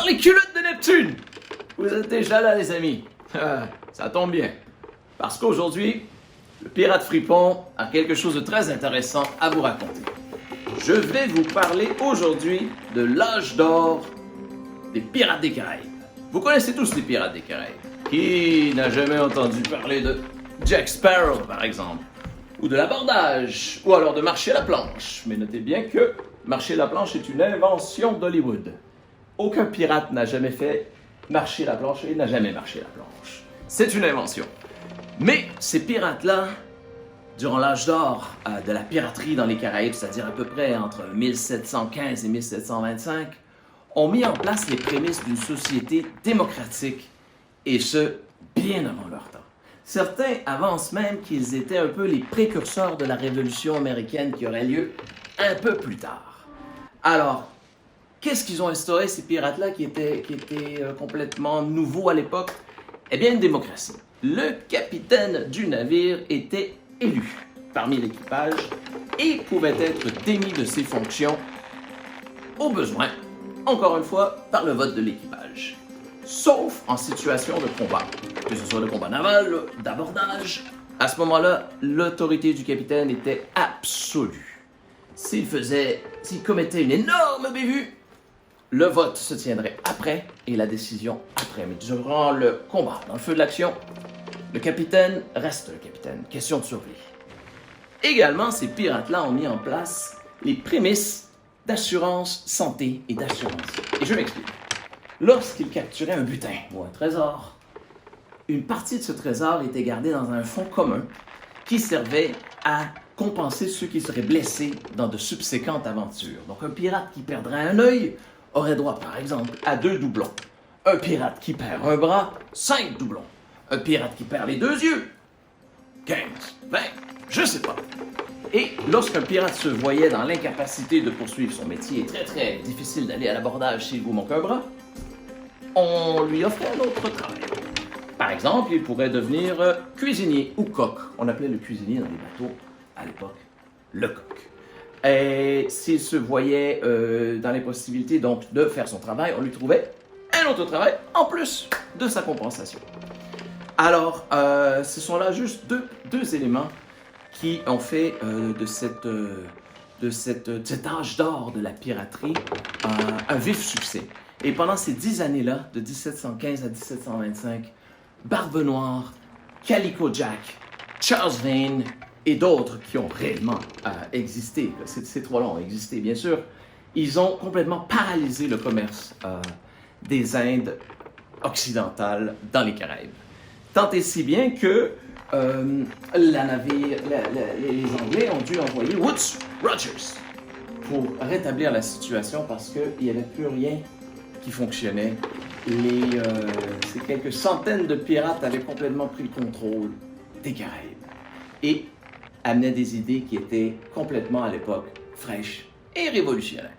les culottes de Neptune. Vous êtes déjà là, les amis. Ça tombe bien. Parce qu'aujourd'hui, le pirate fripon a quelque chose de très intéressant à vous raconter. Je vais vous parler aujourd'hui de l'âge d'or des pirates des Caraïbes. Vous connaissez tous les pirates des Caraïbes. Qui n'a jamais entendu parler de Jack Sparrow, par exemple, ou de l'abordage, ou alors de marcher la planche. Mais notez bien que marcher la planche est une invention d'Hollywood. Aucun pirate n'a jamais fait marcher la planche et n'a jamais marché la planche. C'est une invention. Mais ces pirates-là, durant l'âge d'or de la piraterie dans les Caraïbes, c'est-à-dire à peu près entre 1715 et 1725, ont mis en place les prémices d'une société démocratique, et ce, bien avant leur temps. Certains avancent même qu'ils étaient un peu les précurseurs de la Révolution américaine qui aurait lieu un peu plus tard. Alors, qu'est-ce qu'ils ont instauré, ces pirates-là, qui étaient complètement nouveaux à l'époque? Eh bien, une démocratie. Le capitaine du navire était élu parmi l'équipage et pouvait être démis de ses fonctions au besoin, encore une fois, par le vote de l'équipage. Sauf en situation de combat, que ce soit de combat naval, d'abordage. À ce moment-là, l'autorité du capitaine était absolue. S'il commettait une énorme bévue, le vote se tiendrait après et la décision après. Mais durant le combat, dans le feu de l'action, le capitaine reste le capitaine. Question de survie. Également, ces pirates-là ont mis en place les prémices d'assurance santé et d'assurance. Et je m'explique. Lorsqu'ils capturaient un butin ou un trésor, une partie de ce trésor était gardée dans un fonds commun qui servait à compenser ceux qui seraient blessés dans de subséquentes aventures. Donc un pirate qui perdrait un œil aurait droit, par exemple, à 2 doublons. Un pirate qui perd un bras, 5 doublons. Un pirate qui perd les 2 yeux, 15, 20, je sais pas. Et lorsqu'un pirate se voyait dans l'incapacité de poursuivre son métier, très très difficile d'aller à l'abordage s'il vous manque un bras, on lui offrait un autre travail. Par exemple, il pourrait devenir cuisinier ou coq. On appelait le cuisinier dans les bateaux, à l'époque, le coq. Et s'il se voyait dans l'impossibilité donc de faire son travail, on lui trouvait un autre travail en plus de sa compensation. Alors, ce sont là juste deux éléments qui ont fait de cet âge d'or de la piraterie un vif succès. Et pendant ces 10 années-là, de 1715 à 1725, Barbe Noire, Calico Jack, Charles Vane et d'autres qui ont réellement existé, ces trois-là ont existé bien sûr, ils ont complètement paralysé le commerce des Indes occidentales dans les Caraïbes. Tant et si bien que les Anglais ont dû envoyer Woodes Rogers pour rétablir la situation parce qu'il n'y avait plus rien qui fonctionnait. Ces quelques centaines de pirates avaient complètement pris le contrôle des Caraïbes et amenaient des idées qui étaient complètement à l'époque fraîches et révolutionnaires.